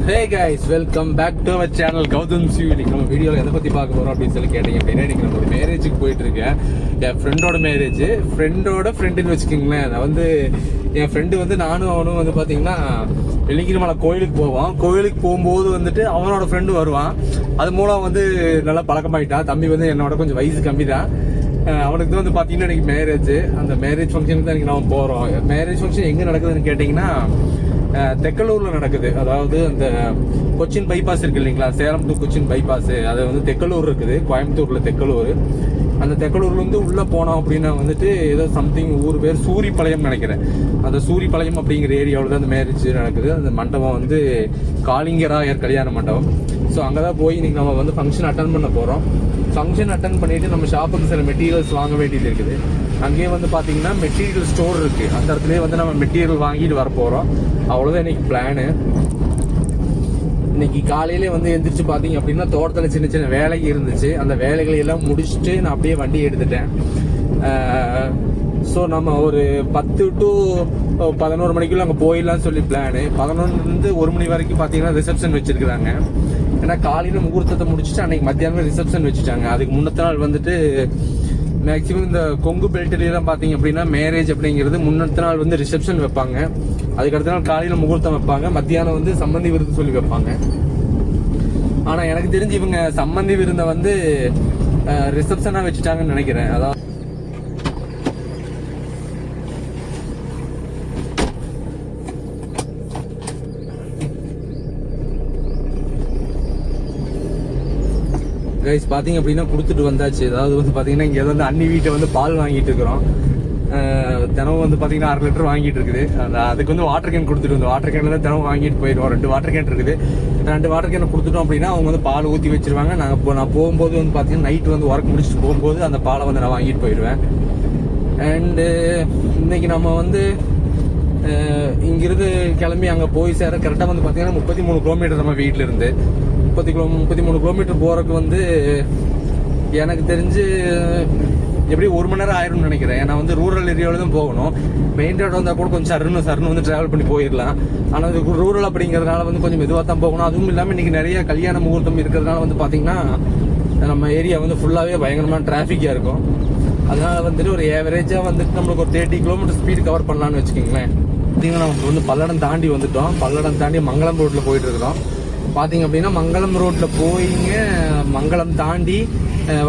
Hey guys, welcome back to our channel Gautam Siv. இன்னைக்கு நம்ம வீடியோவில் எதை பற்றி பார்க்க போகிறோம் அப்படின்னு சொல்லி கேட்டீங்க அப்படின்னா, இன்னைக்கு நம்ம ஒரு மேரேஜுக்கு போயிட்டு இருக்கேன். என் ஃப்ரெண்டோட மேரேஜ், ஃப்ரெண்டுன்னு வச்சுக்கிங்களேன். நான் வந்து என் ஃப்ரெண்டு வந்து நானும் அவனும் வந்து பார்த்தீங்கன்னா வெள்ளிங்கிரிமலை கோயிலுக்கு போவோம். கோயிலுக்கு போகும்போது வந்துட்டு அவனோட ஃப்ரெண்டு வருவான். அது மூலம் வந்து நல்லா பழக்கமாயிட்டான். தம்பி வந்து என்னோட கொஞ்சம் வயசு கம்மி தான். அவனுக்கு தான் வந்து பார்த்தீங்கன்னா இன்னைக்கு மேரேஜ். அந்த மேரேஜ் ஃபங்க்ஷனுக்கு தான் இன்னைக்கு நம்ம போகிறோம். மேரேஜ் ஃபங்க்ஷன் எங்கே நடக்குதுன்னு கேட்டிங்கன்னா, தெக்கலூர்ல நடக்குது. அதாவது அந்த கொச்சின் பைபாஸ் இருக்கு இல்லைங்களா, சேலம் டு கொச்சின் பைபாஸ், அது வந்து தெக்கலூர் இருக்குது, கோயம்புத்தூர்ல தெக்கலூர். அந்த தெக்கலூர்ல இருந்து உள்ள போனோம் அப்படின்னா வந்துட்டு ஏதோ சம்திங் ஊர் பேர் சூரிப்பாளையம் நினைக்கிறேன். அந்த சூரிப்பாளையம் அப்படிங்கிற ஏரியாவில் தான் அந்த மேரேஜ் நடக்குது. அந்த மண்டபம் வந்து காளிங்கராயர் கல்யாண மண்டபம். ஸோ அங்கதான் போய் இன்னைக்கு நம்ம வந்து ஃபங்க்ஷன் அட்டன் பண்ண போறோம். ஃபங்க்ஷன் அட்டன் பண்ணிட்டு நம்ம ஷாப்புக்கு சில மெட்டீரியல்ஸ் வாங்க வேண்டியது இருக்குது. அங்கேயே வந்து பார்த்தீங்கன்னா மெட்டீரியல் ஸ்டோர் இருக்கு. அந்த இடத்துலயே வந்து நம்ம மெட்டீரியல் வாங்கிட்டு வர போறோம். அவ்வளோதான் இன்னைக்கு பிளானு. இன்னைக்கு காலையிலே வந்து எந்திரிச்சு பார்த்தீங்க அப்படின்னா தோட்டத்தில் சின்ன சின்ன வேலை இருந்துச்சு. அந்த வேலைகளை எல்லாம் முடிச்சுட்டு நான் அப்படியே வண்டி எடுத்துட்டேன். ஸோ நம்ம ஒரு 10 to 11 மணிக்குள்ள அங்கே போயிடலாம்னு சொல்லி பிளானு. 11 1 மணி வரைக்கும் பார்த்தீங்கன்னா ரிசப்ஷன் வச்சிருக்கிறாங்க. ஏன்னா காலையில் முகூர்த்தத்தை முடிச்சுட்டு அன்னைக்கு மத்தியானம் ரிசப்ஷன் வச்சுட்டாங்க. அதுக்கு முன்னத்த நாள் வந்துட்டு மேக்சிமம் இந்த கொங்கு பெல்ட்லாம் பார்த்தீங்க அப்படின்னா மேரேஜ் அப்படிங்கிறது முன்னத்த நாள் வந்து ரிசப்ஷன் வைப்பாங்க. அதுக்கடுத்த நாள் காலையில் முகூர்த்தம் வைப்பாங்க, மத்தியானம் வந்து சம்மந்தி விருந்து சொல்லி வைப்பாங்க. ஆனால் எனக்கு தெரிஞ்சு இவங்க சம்மந்தி விருந்தை வந்து ரிசப்ஷனாக வச்சுட்டாங்கன்னு நினைக்கிறேன். அதாவது கைஸ் பார்த்தீங்க அப்படின்னா கொடுத்துட்டு வந்தாச்சு. அதாவது வந்து பார்த்தீங்கன்னா இங்கே வந்து அண்ணி வீட்டை வந்து பால் வாங்கிட்டு இருக்கிறோம். தினமும் வந்து பார்த்தீங்கன்னா 1/2 லிட்டர் வாங்கிட்டு இருக்குது. அதுக்கு வந்து வாட்டர் கேன் கொடுத்துட்டு வந்தோம். வாட்டர் கேனில் தான் தினமும் வாங்கிட்டு போயிடுவோம். 2 வாட்டர் கேன் இருக்குது. 2 வாட்டர் கேனை கொடுத்துட்டோம் அப்படின்னா அவங்க வந்து பால் ஊற்றி வச்சிருவாங்க. நான் போகும்போது வந்து பார்த்தீங்கன்னா நைட்டு வந்து ஒர்க் முடிச்சுட்டு போகும்போது அந்த பாலை வந்து நான் வாங்கிட்டு போயிடுவேன். அண்டு இன்னைக்கு நம்ம வந்து இங்கிருந்து கிளம்பி அங்கே போய் சேர கரெக்டாக வந்து பார்த்தீங்கன்னா 33 கிலோமீட்டர் நம்ம வீட்டில் இருந்து 33 கிலோமீட்டர் போறதுக்கு வந்து எனக்கு தெரிஞ்சு எப்படி 1 மணி நேரம் ஆயிரும்னு நினைக்கிறேன். ஏன்னா வந்து ரூரல் ஏரியாவில் தான் போகணும். மெயின் ரோடு வந்தால் கூட கொஞ்சம் சருன்னு வந்து டிராவல் பண்ணி போயிடலாம். ஆனால் அது ரூரல் அப்படிங்கிறதுனால வந்து கொஞ்சம் மெதுவாக தான் போகணும். அதுவும் இல்லாமல் இன்னைக்கு நிறைய கல்யாண முகூர்த்தம் இருக்கிறதுனால வந்து பார்த்தீங்கன்னா நம்ம ஏரியா வந்து ஃபுல்லாகவே பயங்கரமான டிராஃபிக்காக இருக்கும். அதனால வந்துட்டு ஒரு ஏவரேஜாக வந்துட்டு நம்மளுக்கு ஒரு 30 கிலோமீட்டர் ஸ்பீடு கவர் பண்ணலான்னு வச்சுக்கோங்களேன். பார்த்தீங்கன்னா நமக்கு வந்து பல்லடம் தாண்டி வந்துட்டோம். பல்லடம் தாண்டி மங்களம் ரோட்டில் போயிட்டு இருக்கிறோம். பார்த்தீங்க அப்படின்னா மங்களம் ரோட்டில் போயிங்க மங்களம் தாண்டி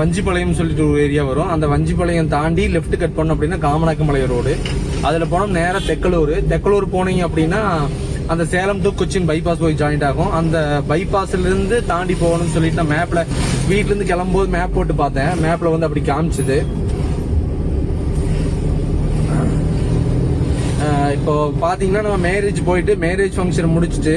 வஞ்சிப்பாளையம் சொல்லிட்டு ஒரு ஏரியா வரும். அந்த வஞ்சிப்பாளையம் தாண்டி லெஃப்ட் கட் பண்ணோம் அப்படின்னா காமநாயக்கம்பாளையம் ரோடு. அதில் போனோம் நேராக தெக்கலூர் போனீங்க அப்படின்னா அந்த சேலம் டு கொச்சின் பைபாஸ் போய் ஜாயிண்ட் ஆகும். அந்த பைபாஸ்லேருந்து தாண்டி போகணும்னு சொல்லிட்டு நான் மேப்பில் வீட்டிலேருந்து கிளம்பும்போது மேப் போட்டு பார்த்தேன். மேப்பில் வந்து அப்படி காமிச்சுது. இப்போ பார்த்தீங்கன்னா நம்ம மேரேஜ் போயிட்டு மேரேஜ் ஃபங்க்ஷன் முடிச்சுட்டு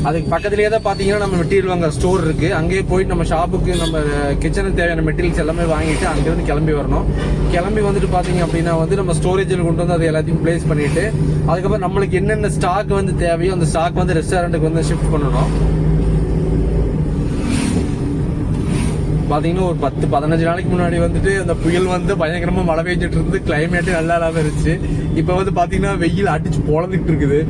அதுக்கு பக்கத்துலேயே தான் பார்த்தீங்கன்னா நம்ம மெட்டீரியல் வாங்க ஸ்டோர் இருக்கு. அங்கேயே போயிட்டு நம்ம ஷாப்புக்கு நம்ம கிச்சனுக்கு தேவையான மெட்டீரியல்ஸ் எல்லாமே வாங்கிட்டு அங்கேருந்து கிளம்பி வரணும். கிளம்பி வந்துட்டு பார்த்தீங்க அப்படின்னா வந்து நம்ம ஸ்டோரேஜில் கொண்டு வந்து அதை எல்லாத்தையும் பிளேஸ் பண்ணிட்டு அதுக்கப்புறம் நம்மளுக்கு என்னென்ன ஸ்டாக் வந்து தேவையோ அந்த ஸ்டாக் வந்து ரெஸ்டாரண்ட்டுக்கு வந்து ஷிஃப்ட் பண்ணணும். பார்த்தீங்கன்னா ஒரு 10-15 நாளைக்கு முன்னாடி வந்துட்டு அந்த புயல் வந்து பயங்கரமாக மழை பெஞ்சிட்டு இருந்து கிளைமேட்டு நல்லா இல்லாமல் இருந்துச்சு. இப்போ வந்து பார்த்தீங்கன்னா வெயில் அடிச்சு பொழந்துட்டு இருக்குது.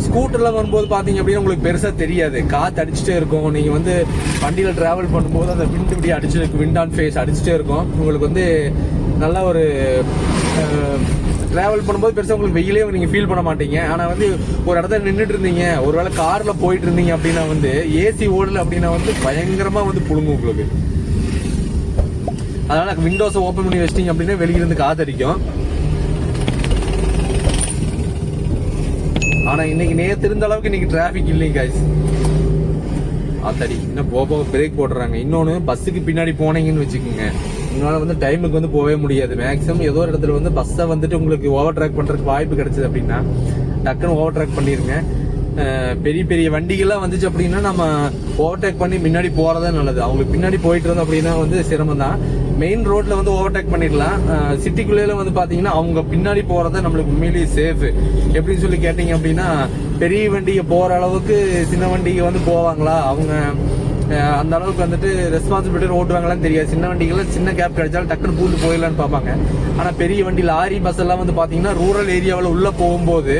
ஸ்கூட்டர்லாம் வரும்போது பார்த்தீங்க அப்படின்னா உங்களுக்கு பெருசாக தெரியாது, காற்று அடிச்சுட்டே இருக்கும். நீங்கள் வந்து வண்டியில் ட்ராவல் பண்ணும்போது அந்த விண்டு இப்படி அடிச்சுட்டு விண்ட் ஆன் ஃபேஸ் அடிச்சுட்டே இருக்கும். உங்களுக்கு வந்து நல்லா ஒரு ட்ராவல் பண்ணும்போது பெருசாக உங்களுக்கு வெயிலே நீங்கள் ஃபீல் பண்ண மாட்டீங்க. ஆனால் வந்து ஒரு இடத்துல நின்றுட்டு இருந்தீங்க, ஒருவேளை காரில் போயிட்டு இருந்தீங்க அப்படின்னா வந்து ஏசி ஓடல அப்படின்னா வந்து பயங்கரமாக வந்து புழுங்கும் உங்களுக்கு. அதனால விண்டோஸை ஓப்பன் பண்ணி வச்சிட்டிங்க அப்படின்னா வெளியிருந்து காற்று அடிக்கும். ஆனா இன்னைக்கு நேற்று இருந்த அளவுக்கு இன்னைக்கு டிராபிக் இல்லைங்க கைஸ். ஆத்தாடி இன்னும் போக பிரேக் போடுறாங்க. இன்னொன்னு பஸ்ஸுக்கு பின்னாடி போனீங்கன்னு வச்சுக்கோங்க, உங்களால வந்து டைமுக்கு வந்து போகவே முடியாது. மேக்ஸிமம் ஏதோ ஒரு இடத்துல வந்து பஸ்ஸை வந்துட்டு உங்களுக்கு ஓவர் ட்ராக் பண்றதுக்கு வாய்ப்பு கிடைச்சது அப்படின்னா டக்குன்னு ஓவர் ட்ராக் பண்ணிருங்க. பெரிய பெரிய வண்டிகள்லாம் வந்துச்சு அப்படின்னா நம்ம ஓவர்டேக் பண்ணி முன்னாடி போறதே நல்லது. அவங்களுக்கு பின்னாடி போயிட்டு இருந்தோம் அப்படின்னா வந்து சிரமம் தான். மெயின் ரோட்ல வந்து ஓவர்டேக் பண்ணிடலாம். சிட்டிக்குள்ளேல வந்து பாத்தீங்கன்னா அவங்க பின்னாடி போறத நம்மளுக்கு உண்மையிலேயே சேஃப். எப்படின்னு சொல்லி கேட்டீங்க அப்படின்னா பெரிய வண்டிக்கு போற அளவுக்கு சின்ன வண்டிக்கு வந்து போவாங்களா, அவங்க அந்த அளவுக்கு வந்துட்டு ரெஸ்பான்சிபிலிட்டி ஓட்டுவாங்களான்னு தெரியாது. சின்ன வண்டிகள்லாம் சின்ன கேப் கிடைச்சாலும் டக்குன்னு பூந்து போயிடலான்னு பார்ப்பாங்க. ஆனா பெரிய வண்டி லாரி பஸ் எல்லாம் வந்து பாத்தீங்கன்னா ரூரல் ஏரியாவில் உள்ள போகும்போது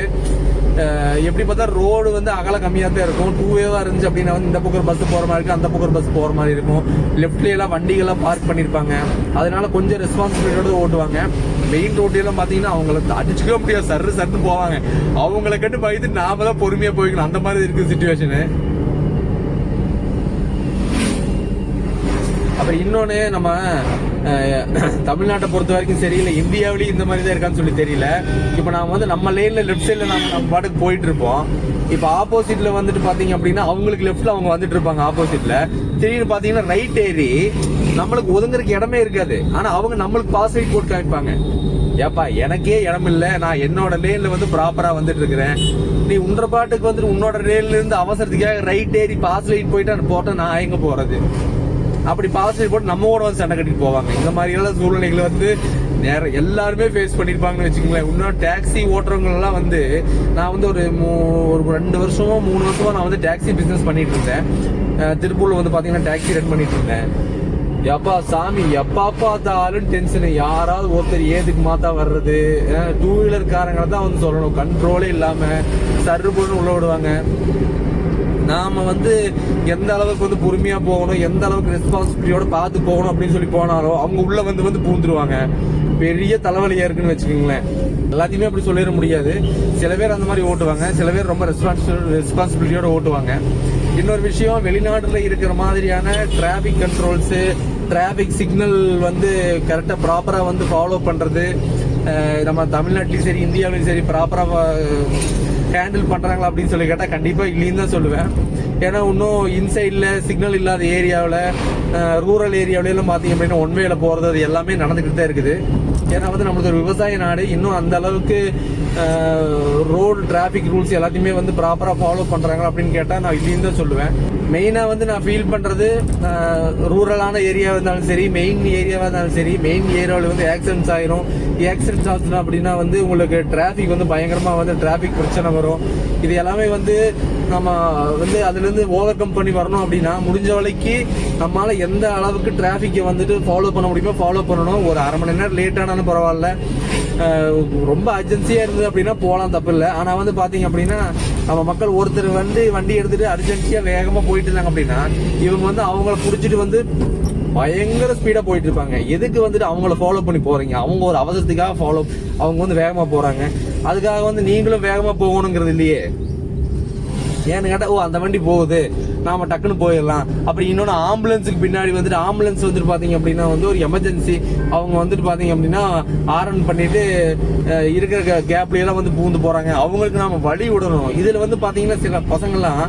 எப்படி பார்த்தா ரோடு வந்து அகல கம்மியாக தான் இருக்கும். 2-வேவா இருந்துச்சு அப்படின்னா வந்து இந்த பக்கம் பஸ் போகிற மாதிரி இருக்கும், அந்த பக்கம் பஸ் போகிற மாதிரி இருக்கும். லெஃப்ட்ல எல்லாம் வண்டிகள்லாம் பார்க் பண்ணியிருப்பாங்க. அதனால கொஞ்சம் ரெஸ்பான்சிபிலிட்டியோட ஓட்டுவாங்க. மெயின் ரோட்லாம் பார்த்தீங்கன்னா அவங்கள அடிச்சுக்க முடியாது, சர்ன்னு போவாங்க. அவங்கள கட்டு பயந்து நாம தான் பொறுமையாக போய்க்கணும். அந்த மாதிரி இருக்கு சிச்சுவேஷனு. அப்புறம் இன்னொன்று, நம்ம தமிழ்நாட்டை பொறுத்த வரைக்கும் சரி, இல்லை இந்தியாவிலேயும் இந்த மாதிரி தான் இருக்கான்னு சொல்லி தெரியல. இப்போ நான் வந்து நம்ம லேனில் லெஃப்ட் சைடில் நம்ம பாட்டுக்கு போயிட்டு இருப்போம். இப்போ ஆப்போசிட்ல வந்துட்டு பார்த்தீங்க அப்படின்னா அவங்களுக்கு லெஃப்ட்ல அவங்க வந்துட்டு இருப்பாங்க ஆப்போசிட்ல. திடீர்னு பார்த்தீங்கன்னா ரைட் ஏறி நம்மளுக்கு ஒதுங்குறதுக்கு இடமே இருக்காது. ஆனால் அவங்க நம்மளுக்கு பாஸ் ரைட் போட்டு காமிப்பாங்க. ஏப்பா எனக்கே இடம் இல்லை, நான் என்னோட லேன்ல வந்து ப்ராப்பரா வந்துட்டு இருக்கிறேன், நீ உன்ற பாட்டுக்கு வந்துட்டு உன்னோட லேன்ல இருந்து அவசரத்துக்காக ரைட் ஏறி பாஸ் லைட் போயிட்டு போட்டா நான் எங்க போறது? அப்படி பாஸ் லைட் போட்டு நம்ம கூட வந்து சண்டை கட்டிட்டு போவாங்க. இந்த மாதிரி எல்லாம் சூழ்நிலைகளை வந்து எல்லாருமே ஃபேஸ் பண்ணிருப்பாங்கன்னு வச்சுக்கோங்களேன். இன்னும் டாக்ஸி ஓட்டுறவங்க எல்லாம் வந்து நான் வந்து ஒரு 2 வருஷமோ 3 வருஷமோ நான் வந்து டாக்ஸி பிசினஸ் பண்ணிட்டு இருந்தேன். திருப்பூர்ல வந்து பாத்தீங்கன்னா டாக்ஸி ரன் பண்ணிட்டு இருந்தேன். எப்பா சாமி, எப்பா பார்த்தாலும் டென்ஷனு. யாராவது ஒருத்தர் ஏதுக்கு மாத்தா வர்றது, 2-வீலர் காரங்களை தான் வந்து சொல்லணும், கண்ட்ரோலே இல்லாம சர்றுபோன்னு உள்ள விடுவாங்க. நாம வந்து எந்த அளவுக்கு வந்து பொறுமையா போகணும், எந்த அளவுக்கு ரெஸ்பான்சிபிலிட்டியோட பார்த்து போகணும் அப்படின்னு சொல்லி போனாலும் அவங்க உள்ள வந்து பூந்துருவாங்க. பெரிய தலைவலியா இருக்குன்னு வச்சுக்கோங்களேன். எல்லாத்தையுமே அப்படி சொல்லிட முடியாது. சில பேர் அந்த மாதிரி ஓட்டுவாங்க, சில பேர் ரொம்ப ரெஸ்பான்சிபிலிட்டியோட ஓட்டுவாங்க. இன்னொரு விஷயம், வெளிநாட்டுல இருக்கிற மாதிரியான டிராபிக் கண்ட்ரோல்ஸு, டிராபிக் சிக்னல் வந்து கரெக்டாக ப்ராப்பராக வந்து ஃபாலோ பண்ணுறது நம்ம தமிழ்நாட்டிலையும் சரி இந்தியாவிலையும் சரி ப்ராப்பராக ஹேண்டில் பண்ணுறாங்களா அப்படின்னு சொல்லி கேட்டால் கண்டிப்பாக இல்லைன்னு தான் சொல்லுவேன். ஏன்னா இன்னும் இன்சைடில் சிக்னல் இல்லாத ஏரியாவில், ரூரல் ஏரியாவிலாம் பார்த்தீங்க அப்படின்னா ஒன்வேல போகிறது அது எல்லாமே நடந்துக்கிட்டு தான் இருக்குது. ஏன்னா வந்து நம்மளுக்கு ஒரு விவசாய நாடு. இன்னும் அந்த அளவுக்கு ரோடு டிராஃபிக் ரூல்ஸ் எல்லாத்தையுமே வந்து ப்ராப்பராக ஃபாலோ பண்ணுறாங்க அப்படின்னு கேட்டால் நான் இல்லைன்னு தான் சொல்லுவேன். மெயினாக வந்து நான் ஃபீல் பண்ணுறது, ரூரலான ஏரியாவாக இருந்தாலும் சரி, மெயின் ஏரியாவாக இருந்தாலும் சரி, மெயின் ஏரியாவில் வந்து ஆக்சிடென்ட்ஸ் ஆயிரும். ஆக்சிடென்ட்ஸ் ஆச்சுன்னா அப்படின்னா வந்து உங்களுக்கு டிராஃபிக் வந்து பயங்கரமாக வந்து டிராஃபிக் பிரச்சனை வரும். இது எல்லாமே வந்து நம்ம வந்து அதுலேருந்து ஓவர் கம் பண்ணி வரணும் அப்படின்னா முடிஞ்ச வரைக்கு நம்மளால எந்த அளவுக்கு டிராஃபிக்கை வந்துட்டு ஃபாலோ பண்ண முடியுமோ ஃபாலோ பண்ணணும். ஒரு 1/2 மணி நேரம் லேட் ஆனாலும் பரவாயில்ல, ரொம்ப அர்ஜென்சியா இருந்தது அப்படின்னா போகலாம், தப்பு இல்லை. ஆனால் வந்து பார்த்தீங்க அப்படின்னா நம்ம மக்கள் ஒருத்தர் வந்து வண்டி எடுத்துட்டு அர்ஜென்சியா வேகமாக போயிட்டு இருந்தாங்க அப்படின்னா இவங்க வந்து அவங்கள பிடிச்சிட்டு வந்து பயங்கர ஸ்பீடா போயிட்டு இருப்பாங்க. எதுக்கு வந்துட்டு அவங்கள ஃபாலோ பண்ணி போறீங்க? அவங்க ஒரு அவசரத்துக்காக அவங்க வந்து வேகமா போறாங்க. அதுக்காக வந்து நீங்களும் வேகமா போகணுங்கிறது இல்லையே. ஏன்னு கேட்டா அந்த வண்டி போகுது, நாம டக்குன்னு போயிடலாம். அப்படி இன்னொன்று, ஆம்புலன்ஸுக்கு பின்னாடி வந்துட்டு ஆம்புலன்ஸ் வந்துட்டு பாத்தீங்க அப்படின்னா வந்து ஒரு எமர்ஜென்சி, அவங்க வந்துட்டு பாத்தீங்க அப்படின்னா ஆரன் பண்ணிட்டு இருக்கிற கேப்ல எல்லாம் வந்து பூந்து போறாங்க. அவங்களுக்கு நாம வழி விடணும். இதுல வந்து பாத்தீங்கன்னா சில பசங்கள்லாம்,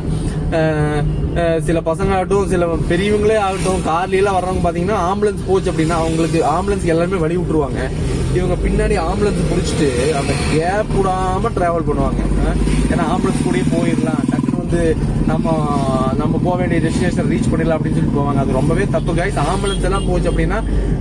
சில பசங்க ஆகட்டும், சில பெரியவங்களே ஆகட்டும், கார்ல எல்லாம் வர்றவங்க பாத்தீங்கன்னா ஆம்புலன்ஸ் போச்சு அப்படின்னா அவங்களுக்கு ஆம்புலன்ஸ் எல்லாருமே வழி விட்டுருவாங்க. இவங்க பின்னாடி ஆம்புலன்ஸ் பிடிச்சிட்டு அந்த கேப் விடாம டிராவல் பண்ணுவாங்க. ஏன்னா ஆம்புலன்ஸ் கூடயே போயிடலாம், டக்குன்னு வந்து நம்ம போக வேண்டிய டெஸ்டினேஷன் ரீச் பண்ணிடலாம் அப்படின்னு சொல்லி போவாங்க. அது ரொம்பவே தப்பு கைஸ். ஆம்புலன்ஸ் எல்லாம் போச்சு அப்படின்னா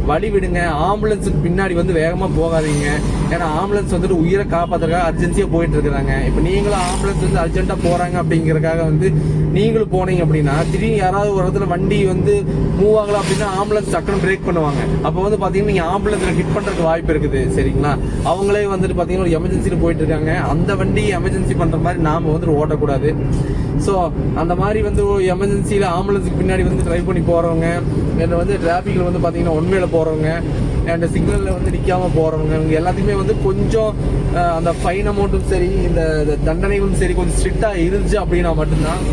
வழி விடுங்க. ஆம்புலன்ஸுக்கு பின்னாடி வந்து வேகமா போகாதீங்க. ஏன்னா ஆம்புலன்ஸ் வந்துட்டு உயிரை காப்பாத்துறதுக்காக அர்ஜென்சியா போயிட்டு இருக்கிறாங்க. இப்ப நீங்களும் ஆம்புலன்ஸ் வந்து அர்ஜென்ட்டா போறாங்க அப்படிங்கறதுக்காக வந்து நீங்களும் போனீங்க அப்படின்னா திடீர்னு யாராவது ஒரு இடத்துல வண்டி வந்து மூவ் ஆகலாம் அப்படின்னா ஆம்புலன்ஸ் டக்குன்னு பிரேக் பண்ணுவாங்க. அப்ப வந்து பாத்தீங்கன்னா நீங்க ஆம்புலன்ஸ்ல ஹிட் பண்றதுக்கு வாய்ப்பு இருக்குது. சரிங்களா? அவங்களே வந்துட்டு பாத்தீங்கன்னா ஒரு எமர்ஜென்சில போயிட்டு இருக்காங்க. அந்த வண்டி எமர்ஜென்சி பண்ற மாதிரி நாம வந்துட்டு ஓட்டக்கூடாது. ஸோ அந்த மாதிரி வந்து எமர்ஜென்சியில் ஆம்புலன்ஸுக்கு பின்னாடி வந்து டிரைவ் பண்ணி போகிறவங்க, இல்லை வந்து டிராஃபிக்கில் வந்து பார்த்தீங்கன்னா ஒன்வேல போகிறவங்க, அண்ட் சிக்னலில் வந்து நிற்காம போகிறவங்க, இவங்க எல்லாத்தையுமே வந்து கொஞ்சம் அந்த ஃபைன் அமௌண்ட்டும் சரி, இந்த தண்டனைகளும் சரி கொஞ்சம் ஸ்ட்ரிக்டாக இருந்துச்சு அப்படின்னா மட்டும்தான்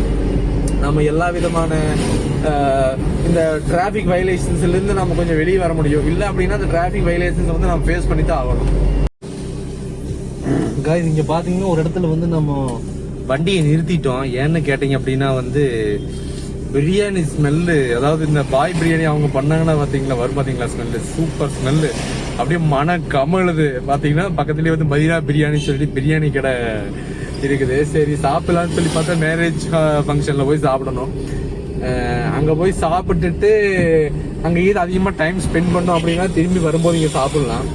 நம்ம எல்லா விதமான இந்த டிராஃபிக் வயலேஷன்ஸ்லேருந்து நம்ம கொஞ்சம் வெளியே வர முடியும். இல்லை அப்படின்னா அந்த டிராஃபிக் வயலேஷன்ஸ் வந்து நம்ம ஃபேஸ் பண்ணி தான் ஆகணும். காய்ஸ், இங்கே பார்த்தீங்கன்னா ஒரு இடத்துல வந்து நம்ம வண்டியை நிறுத்திட்டோம். ஏன்னு கேட்டீங்க அப்படின்னா வந்து பிரியாணி ஸ்மெல்லு, அதாவது இந்த பாய் பிரியாணி அவங்க பண்ணாங்கன்னா பார்த்தீங்களா வரும், பார்த்தீங்களா ஸ்மெல்லு, சூப்பர் ஸ்மெல்லு, அப்படியே மன கமழுது. பார்த்தீங்கன்னா பக்கத்துலேயே வந்து மதினா பிரியாணி சொல்லிட்டு பிரியாணி கடை இருக்குது. சரி சாப்பிடலான்னு சொல்லி பார்த்தா மேரேஜ் ஃபங்க்ஷனில் போய் சாப்பிடணும். அங்கே போய் சாப்பிட்டுட்டு அங்கே இது அதிகமாக டைம் ஸ்பெண்ட் பண்ணோம் அப்படின்னா திரும்பி வரும்போது இங்கே சாப்பிடலாம்.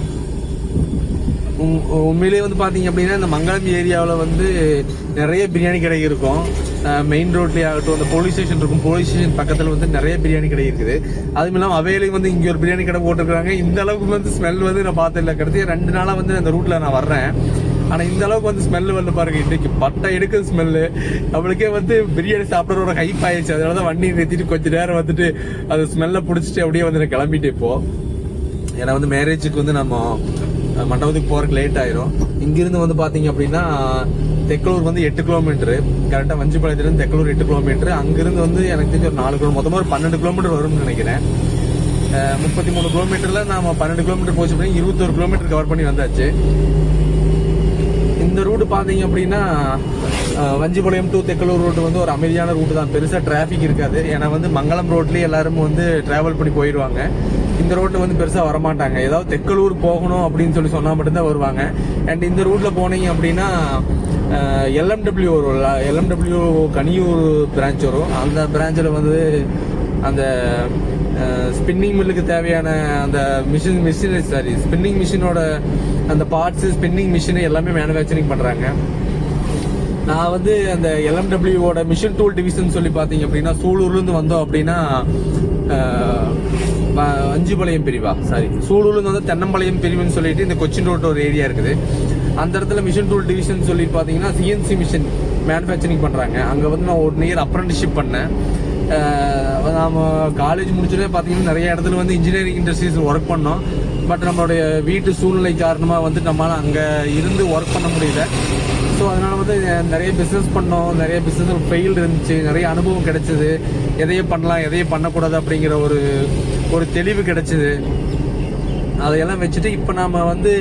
உண்மையிலேயே வந்து பார்த்தீங்க அப்படின்னா இந்த மங்களம் ஏரியாவில் வந்து நிறைய பிரியாணி கடை இருக்கும். மெயின் ரோட்லேயே ஆகட்டும், அந்த போலீஸ் ஸ்டேஷன் இருக்கும், போலீஸ் ஸ்டேஷன் பக்கத்தில் வந்து நிறைய பிரியாணி கடை இருக்குது. அதுவும் இல்லாமல் அவையிலையும் வந்து இங்கே ஒரு பிரியாணி கடை போட்டிருக்காங்க. இந்த அளவுக்கு வந்து ஸ்மெல் வந்து நான் பார்த்ததில்ல. கிட்டத்தட்ட 2 நாளாக வந்து அந்த ரூட்டில் நான் வர்றேன். ஆனா இந்த அளவுக்கு வந்து ஸ்மெல் வந்து பாருங்க, இன்னைக்கு பட்டை எடுக்கிற ஸ்மெல்லு. நம்மளுக்கே வந்து பிரியாணி சாப்பிட்ற ஒரு ஹைப் ஆயிடுச்சு. அதனாலதான் வண்டி நிறுத்திட்டு கொஞ்ச நேரம் வந்துட்டு அது ஸ்மெல்ல பிடிச்சிட்டு அப்படியே வந்து கிளம்பிட்டு இப்போ. ஏன்னா வந்து மேரேஜுக்கு வந்து நம்ம மண்டபத்துக்கு போறதுக்கு லேட் ஆயிரும். இங்கிருந்து வந்து பாத்தீங்க அப்படின்னா தெக்கலூர் வந்து 8 கிலோமீட்டர், கரெக்டா வஞ்சிபாளையத்துலேருந்து தெக்கலூர் 8 கிலோமீட்டர். அங்கிருந்து வந்து எனக்கு தெரிஞ்ச ஒரு 4 கிலோமீட்டர், மொத்தமாக ஒரு 12 கிலோமீட்டர் வரும்னு நினைக்கிறேன். 33 கிலோமீட்டர்ல நாம 12 கிலோமீட்டர் போச்சு பண்ணி 21 கிலோமீட்டர் கவர் பண்ணி வந்தாச்சு. இந்த ரூட் பாத்தீங்க அப்படின்னா வஞ்சிபாளையம் டு தெக்கலூர் ரூட் வந்து ஒரு அமைதியான ரூட் தான், பெருசா டிராபிக் இருக்காது. ஏன்னா வந்து மங்களம் ரோட்லயே எல்லாரும் வந்து டிராவல் பண்ணி போயிடுவாங்க. இந்த ரோட்ல வந்து பெருசா வரமாட்டாங்க. ஏதாவது தெக்கலூர் போகணும் அப்படின்னு சொல்லி சொன்னா மட்டும்தான் வருவாங்க. அண்ட் இந்த ரூட்ல போனீங்க அப்படின்னா LMW வரும், LMW கனியூர் பிரான்ச் வரும். அந்த பிரான்ச்சில் வந்து அந்த ஸ்பின்னிங் மில்லுக்கு தேவையான அந்த ஸ்பின்னிங் மிஷினோட அந்த பார்ட்ஸ், ஸ்பின்னிங் மிஷின் எல்லாமே மேனுஃபேக்சரிங் பண்றாங்க. நான் வந்து அந்த LMWவோட மிஷின் டூல் டிவிஷன் சொல்லி பாத்தீங்க அப்படின்னா சூலூர்லேருந்து வந்தோம் அப்படின்னா வஞ்சிபாளையம் பிரிவா சூலூர்லேருந்து வந்து தென்னம்பாளையம் பிரிவுன்னு சொல்லிட்டு இந்த கொச்சின் ரோட் ஒரு ஏரியா இருக்குது. அந்த இடத்துல மிஷின் டூல் டிவிஷன் சொல்லி பாத்தீங்கன்னா CNC மிஷின் மேனுஃபேக்சரிங் பண்றாங்க. அங்க வந்து நான் 1 இயர் அப்ரண்டிஸ்ஷிப் பண்ணேன். நாம காலேஜ் முடிச்சதே பாத்தீங்கன்னா நிறைய இடத்துல வந்து இன்ஜினியரிங் இண்டஸ்ட்ரீஸ் ஒர்க் பண்ணோம். பட் நம்மளுடைய வீட்டு சூழ்நிலை காரணமா வந்து நம்மளால அங்க இருந்து ஒர்க் பண்ண முடியல. ஸோ அதனால வந்து நிறைய பிஸ்னஸ் பண்ணோம், நிறைய பிஸ்னஸ் ஃபெயில் இருந்துச்சு, நிறைய அனுபவம் கிடைச்சது. எதையே பண்ணலாம் எதையே பண்ணக்கூடாது அப்படிங்கிற ஒரு தெளிவு கிடைச்சது. அதையெல்லாம் வச்சுட்டு இப்போ நம்ம வந்து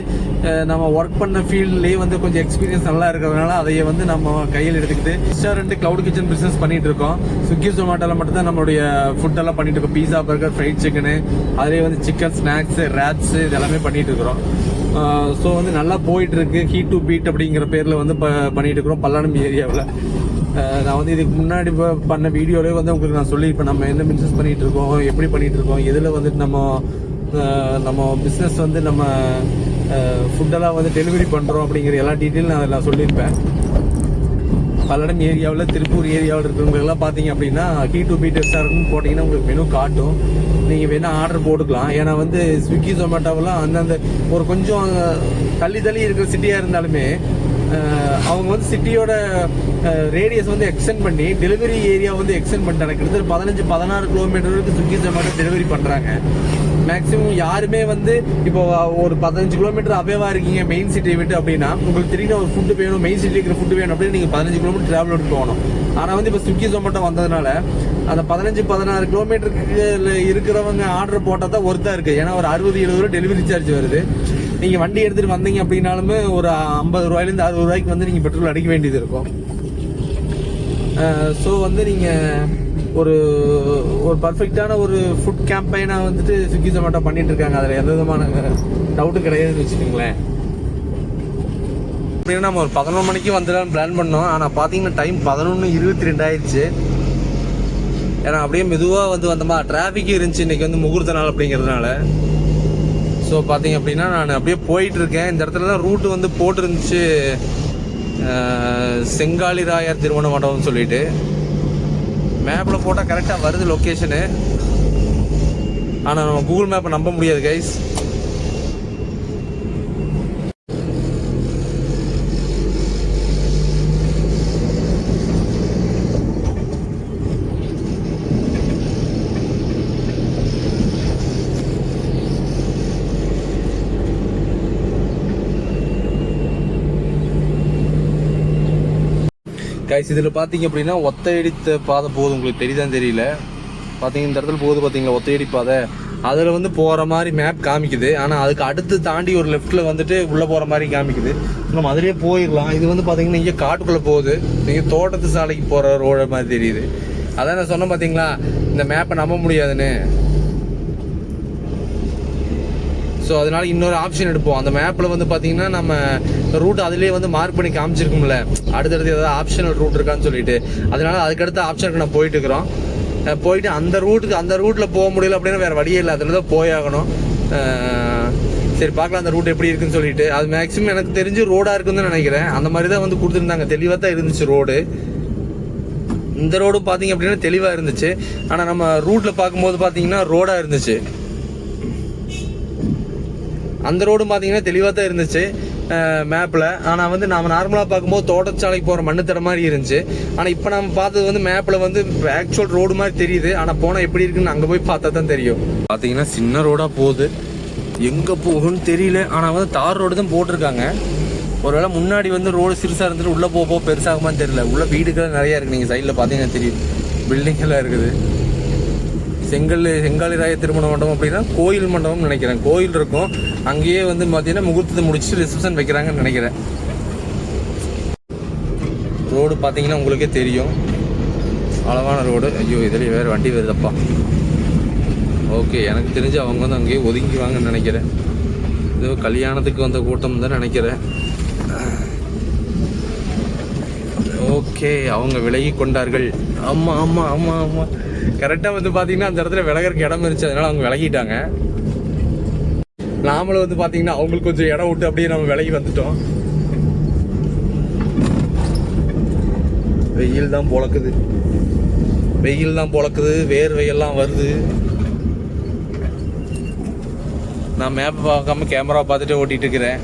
நம்ம ஒர்க் பண்ண ஃபீல்ட்லேயே வந்து கொஞ்சம் எக்ஸ்பீரியன்ஸ் நல்லா இருக்கிறதுனால அதையே வந்து நம்ம கையில் எடுத்துக்கிட்டு ரெஸ்டாரண்ட் கிளவுட் கிச்சன் பிஸ்னஸ் பண்ணிட்டு இருக்கோம். ஸ்விக்கி ஜொமேட்டோவில் மட்டும் தான் நம்மளுடைய ஃபுட்டெல்லாம் பண்ணிட்டு இருக்கோம். பீஸா, பர்கர், ஃப்ரைட் சிக்கனு, அதிலே வந்து சிக்கன் ஸ்நாக்ஸ், ரேப்ஸ் இதெல்லாமே பண்ணிட்டு இருக்கிறோம். ஸோ வந்து நல்லா போயிட்டு இருக்கு. ஹீட் டு பீட் அப்படிங்கிற பேரில் வந்து பண்ணிட்டு இருக்கிறோம் பல்லாடம் ஏரியாவில். நான் வந்து இதுக்கு முன்னாடி பண்ண வீடியோலேயே வந்து உங்களுக்கு நான் சொல்லியிருப்பேன் நம்ம என்ன பிஸ்னஸ் பண்ணிட்டு இருக்கோம், எப்படி பண்ணிட்டு இருக்கோம், எதில் வந்துட்டு நம்ம பிஸ்னஸ் வந்து நம்ம ஃபுட்டெல்லாம் வந்து டெலிவரி பண்ணுறோம் அப்படிங்கிற எல்லா டீட்டெயிலும் நான் அதில் சொல்லியிருப்பேன். பல்லடம் ஏரியாவில், திருப்பூர் ஏரியாவில் இருக்கிறவங்களெல்லாம் பார்த்தீங்க அப்படின்னா ஹீட் டு பீட் ரெஸ்டாரண்ட் போட்டிங்கன்னா உங்களுக்கு மெனு காட்டும். நீங்கள் வேணால் ஆர்டர் போட்டுக்கலாம். ஏன்னா வந்து ஸ்விக்கி ஜொமேட்டோவெல்லாம் அந்தந்த ஒரு கொஞ்சம் தள்ளி இருக்கிற சிட்டியாக இருந்தாலுமே அவங்க வந்து சிட்டியோட ரேடியஸ் வந்து எக்ஸ்டெண்ட் பண்ணி டெலிவரி ஏரியா வந்து எக்ஸ்டெண்ட் பண்ணிட்டாங்க. கிட்டத்தட்ட 15-16 கிலோமீட்டருக்கு ஸ்விக்கி ஜொமேட்டோ டெலிவரி பண்ணுறாங்க. மேக்ஸிமம் யாருமே வந்து இப்போ ஒரு 15 கிலோமீட்டர் அவேவா இருக்கீங்க மெயின் சிட்டியை விட்டு அப்படின்னா, உங்களுக்கு திடீர்னு ஒரு ஃபுட்டு வேணும், மெயின் சிட்டியில் இருக்கிற ஃபுட்டு வேணும் அப்படின்னு நீங்கள் 15 கிலோமீட்டர் டிராவல் எடுத்து போகணும். ஆனால் வந்து இப்போ ஸ்விக்கி ஜொமேட்டோ வந்ததுனால அந்த 15-16 கிலோமீட்டருக்கு இருக்கிறவங்க ஆர்டர் போட்டால் தான் ஒர்த்தாக இருக்குது. ஏன்னா ஒரு 60-70 ரூபா டெலிவரி சார்ஜ் வருது. நீங்கள் வண்டி எடுத்துகிட்டு வந்தீங்க அப்படின்னாலுமே ஒரு 50 ரூபாயிலேருந்து 60 ரூபாய்க்கு வந்து நீங்கள் பெட்ரோல் அடிக்க வேண்டியது இருக்கும். ஸோ வந்து நீங்கள் ஒரு பர்ஃபெக்டான ஒரு ஃபுட் கேம்பெயினாக வந்துட்டு ஸ்விக்கி ஜொமேட்டோ பண்ணிட்டு இருக்காங்க. அதில் எந்த விதமான டவுட்டும் கிடையாதுன்னு வச்சுக்கோங்களேன். அப்படின்னா நம்ம ஒரு 11 மணிக்கு வந்துடலான்னு பிளான் பண்ணோம். ஆனால் பார்த்தீங்கன்னா டைம் 11:22 ஆயிடுச்சு. ஏன்னா அப்படியே மெதுவாக வந்து வந்தோமா, டிராஃபிக் இருந்துச்சு இன்னைக்கு வந்து முகூர்த்த நாள் அப்படிங்கிறதுனால. ஸோ பார்த்தீங்க அப்படின்னா நான் அப்படியே போயிட்டு இருக்கேன். இந்த இடத்துல தான் ரூட்டு வந்து போட்டிருந்துச்சு, செங்காலி ராயர் திருமண மண்டபம்னு சொல்லிட்டு. மேப்பில் போட்டால் கரெக்டாக வருது லொக்கேஷனு. ஆனால் நம்ம கூகுள் மேப்பை நம்ப முடியாது கைஸ். கைஸ் இதில் பார்த்தீங்க அப்படின்னா ஒத்தையடித்த பாதை போகுது, உங்களுக்கு தெரியுதான்னு தெரியல. பார்த்தீங்க இந்த இடத்துல போகுது பார்த்தீங்களா ஒத்தையடி பாதை. அதில் வந்து போகிற மாதிரி மேப் காமிக்குது. ஆனால் அதுக்கு அடுத்து தாண்டி ஒரு லெஃப்ட்டில் வந்துட்டு உள்ளே போகிற மாதிரி காமிக்குது. நம்ம அதிலே போயிடலாம். இது வந்து பார்த்தீங்கன்னா இங்கே காட்டுக்குள்ளே போகுது. நீங்கள் தோட்டத்து சாலைக்கு போகிற ரோடு மாதிரி தெரியுது. அதான் நான் சொன்னேன் பார்த்தீங்களா, இந்த மேப்பை நம்ப முடியாதுன்னு. ஸோ அதனால இன்னொரு ஆப்ஷன் எடுப்போம். அந்த மேப்பில் வந்து பார்த்தீங்கன்னா நம்ம ரூட் அதிலே வந்து மார்க் பண்ணி காமிச்சிருக்கும்ல, அடுத்தடுத்து ஏதாவது ஆப்ஷனல் ரூட் இருக்கான்னு சொல்லிட்டு. அதனால அதுக்கடுத்த ஆப்ஷனுக்கு நான் போயிட்டு இருக்கிறோம். போயிட்டு அந்த ரூட்டில் போக முடியல அப்படின்னா வேறு வழியே இல்லை, அதில் தான் போயாகணும். சரி பார்க்கலாம் அந்த ரூட் எப்படி இருக்குன்னு சொல்லிட்டு. அது மேக்ஸிமம் எனக்கு தெரிஞ்சு ரோடாக இருக்குன்னு தான் நினைக்கிறேன். அந்த மாதிரி தான் வந்து கொடுத்துருந்தாங்க, தெளிவாக தான் இருந்துச்சு ரோடு. இந்த ரோடும் பார்த்தீங்க அப்படின்னா தெளிவாக இருந்துச்சு. ஆனால் நம்ம ரூட்டில் பார்க்கும்போது பார்த்தீங்கன்னா ரோடாக இருந்துச்சு. அந்த ரோடும் பார்த்தீங்கன்னா தெளிவாக தான் இருந்துச்சு. மேப்பில். ஆனால் வந்து நம்ம நார்மலாக பார்க்கும்போது தோட்டச்சாலைக்கு போகிற மண்ணு தர மாதிரி இருந்துச்சு. ஆனால் இப்போ நம்ம பார்த்தது வந்து மேப்பில் வந்து ஆக்சுவல் ரோடு மாதிரி தெரியுது. ஆனால் போனால் எப்படி இருக்குன்னு அங்கே போய் பார்த்தா தான் தெரியும். பார்த்தீங்கன்னா சின்ன ரோடாக போகுது, எங்கே போகும்னு தெரியல. ஆனால் வந்து தார் ரோடு தான் போட்டிருக்காங்க. ஒருவேளை முன்னாடி வந்து ரோடு சிறுசாக இருந்துட்டு உள்ளே போக பெருசாகுமான்னு தெரியல. உள்ள வீடுகள் நிறையா இருக்குது. நீங்கள் சைடில் பார்த்தீங்கன்னா தெரியும், பில்டிங் எல்லாம் இருக்குது. செங்காலிராய திருமண மண்டபம் அப்படின்னா கோயில் மண்டபம்னு நினைக்கிறேன். கோயில் இருக்கும், அங்கேயே வந்து பார்த்தீங்கன்னா முகூர்த்தத்தை முடிச்சுட்டு ரிசப்ஷன் வைக்கிறாங்கன்னு நினைக்கிறேன். ரோடு பார்த்தீங்கன்னா உங்களுக்கே தெரியும், அளவான ரோடு. ஐயோ, இதுலேயே வேறு வண்டி வருதப்பா. ஓகே, எனக்கு தெரிஞ்சு அவங்க வந்து அங்கேயே ஒதுங்கிவாங்கன்னு நினைக்கிறேன். ஏதோ கல்யாணத்துக்கு வந்த கூட்டம் தான் நினைக்கிறேன். ஓகே, அவங்க விலகி கொண்டார்கள். ஆமாம் ஆமாம் ஆமாம் ஆமாம், கரெக்டாக வந்து பார்த்தீங்கன்னா அந்த இடத்துல விலகிறதுக்கு இடம் இருந்துச்சு, அதனால அவங்க விலகிட்டாங்க. நாமளும் வந்து பார்த்தீங்கன்னா அவங்களுக்கு கொஞ்சம் இடம் விட்டு அப்படியே நம்ம விலகி வந்துட்டோம். வெயில் தான் பொழக்குது, வெயில் தான் பொழக்குது, வேர்வையெல்லாம் வருது. நான் மேப் பார்க்காம கேமரா பார்த்துட்டு ஓட்டிகிட்டு இருக்கிறேன்.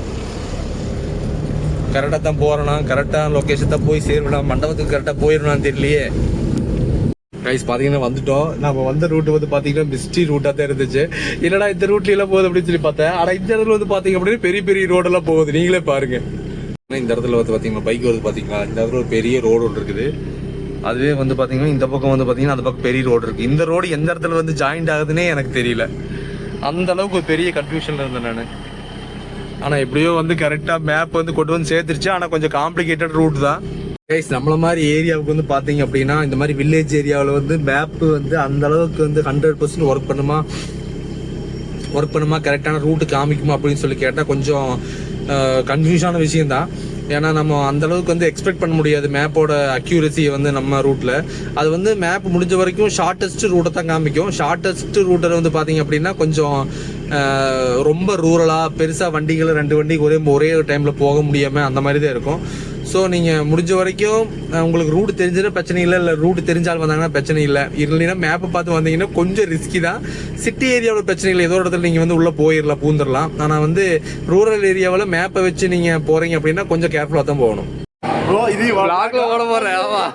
கரெக்டாக தான் போகிறேன்னா, கரெக்டாக லொக்கேஷன் தான் போய் சேருவேன். மண்டபத்துக்கு கரெக்டாக போயிடணும்னு தெரியலையே. கைஸ் பார்த்தீங்கன்னா வந்துட்டோம். நம்ம வந்த ரூட் வந்து பார்த்தீங்கன்னா மிஸ்ட்ரி ரூட்டாக தான் இருந்துச்சு. இல்லைடா இந்த ரூட்லாம் போகுது அப்படின்னு சொல்லி பார்த்தேன். ஆனால் இந்த இடத்துல வந்து பார்த்தீங்க அப்படின்னா பெரிய பெரிய ரோடெல்லாம் போகுது, நீங்களே பாருங்க. இந்த இடத்துல வந்து பார்த்தீங்கன்னா பைக் வருது பார்த்தீங்களா, இந்த இடத்துல ஒரு பெரிய ரோடு ஒன்று இருக்குது. அதுவே வந்து பார்த்தீங்கன்னா இந்த பக்கம் வந்து பார்த்தீங்கன்னா அந்த பக்கம் பெரிய ரோடு இருக்குது. இந்த ரோடு எந்த இடத்துல வந்து ஜாயிண்ட் ஆகுதுன்னே எனக்கு தெரியல. அந்த அளவுக்கு ஒரு பெரிய கன்ஃபியூஷனில் இருந்தேன் நான். ஆனால் எப்படியோ வந்து கரெக்டாக மேப் வந்து கொண்டு வந்து சேர்த்துருச்சு. ஆனால் கொஞ்சம் காம்ப்ளிகேட்டட் ரூட் தான். கைஸ், நம்மள மாதிரி ஏரியாவுக்கு வந்து பார்த்தீங்க அப்படின்னா இந்த மாதிரி வில்லேஜ் ஏரியாவில் வந்து மேப்பு வந்து அந்த அளவுக்கு வந்து 100% ஒர்க் பண்ணுமா கரெக்டான ரூட்டு காமிக்குமா அப்படின்னு சொல்லி கேட்டால் கொஞ்சம் கன்ஃபியூஷனான விஷயம்தான். ஏன்னா நம்ம அந்த அளவுக்கு வந்து எக்ஸ்பெக்ட் பண்ண முடியாது மேப்போட அக்யூரசியை வந்து நம்ம ரூட்டில். அது வந்து மேப் முடிஞ்ச வரைக்கும் ஷார்ட்டஸ்ட் ரூட்டை தான் காமிக்கும். ஷார்ட்டஸ்ட் ரூட்டை வந்து பார்த்தீங்க அப்படின்னா கொஞ்சம் ரொம்ப ரூரலாக பெருசாக வண்டிகள் 2 வண்டிக்கு ஒரே டைமில் போக முடியாமல் அந்த மாதிரி தான் இருக்கும். ஸோ நீங்கள் முடிஞ்ச வரைக்கும் உங்களுக்கு ரூட் தெரிஞ்சதுன்னா பிரச்சனை இல்லை ரூட் தெரிஞ்சால் வந்தாங்கன்னா பிரச்சனை இல்லை. இல்லைன்னா மேப்பை பார்த்து வந்தீங்கன்னா கொஞ்சம் ரிஸ்கி தான். சிட்டி ஏரியாவில் பிரச்சனை இல்லை, ஏதோ இடத்துல நீங்கள் வந்து உள்ளே போயிடலாம், பூந்துடலாம். ஆனால் வந்து ரூரல் ஏரியாவில் மேப்பை வச்சு நீங்கள் போகிறீங்க அப்படின்னா கொஞ்சம் கேர்ஃபுல்லாக தான் போகணும். இது வ்ளாக்ல ஓட போகிறேன். ஆமாம்,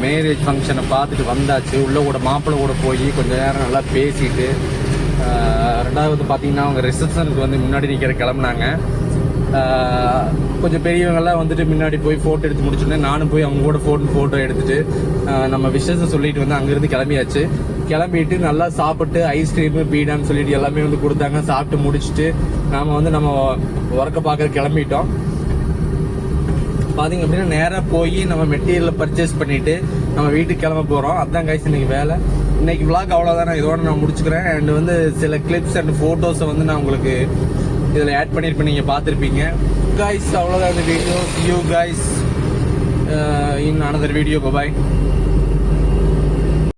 மேரேஜ் ஃபங்க்ஷனை பார்த்துட்டு வந்தாச்சு. உள்ளே கூட மாப்பிள்ளை கூட போய் கொஞ்சம் நேரம் நல்லா பேசிட்டு, ரெண்டாவது பார்த்தீங்கன்னா அவங்க ரிசப்ஷனுக்கு வந்து முன்னாடி நிற்கிற கிளம்புனாங்க. கொஞ்சம் பெரியவங்கெல்லாம் வந்துட்டு முன்னாடி போய் ஃபோட்டோ எடுத்து முடிச்சோடனே நானும் போய் அவங்க கூட ஃபோட்டோ எடுத்துட்டு நம்ம விஷயத்தை சொல்லிட்டு வந்து அங்கேருந்து கிளம்பியாச்சு. கிளம்பிட்டு நல்லா சாப்பிட்டு ஐஸ்கிரீமு பீடான்னு சொல்லிட்டு எல்லாமே வந்து கொடுத்தாங்க. சாப்பிட்டு முடிச்சுட்டு நாம் வந்து நம்ம ஒர்க்கை பார்க்குற கிளம்பிட்டோம். பார்த்தீங்க அப்படின்னா நேராக போய் நம்ம மெட்டீரியலை பர்ச்சேஸ் பண்ணிவிட்டு நம்ம வீட்டுக்கு கிளம்ப போகிறோம். அதுதான் கைஸ் இன்னைக்கு வேலை. இன்னைக்கு விளாக் அவ்வளோதான், நான் இதோட நான் முடிச்சுக்கிறேன். அண்ட் வந்து சில கிளிப்ஸ் அண்ட் ஃபோட்டோஸை வந்து நான் உங்களுக்கு இதில் ஆட் பண்ணியிருப்பேன், நீங்கள் பார்த்துருப்பீங்க. கைஸ் அவ்வளோதான் இந்த video. You guys in another video. Bye.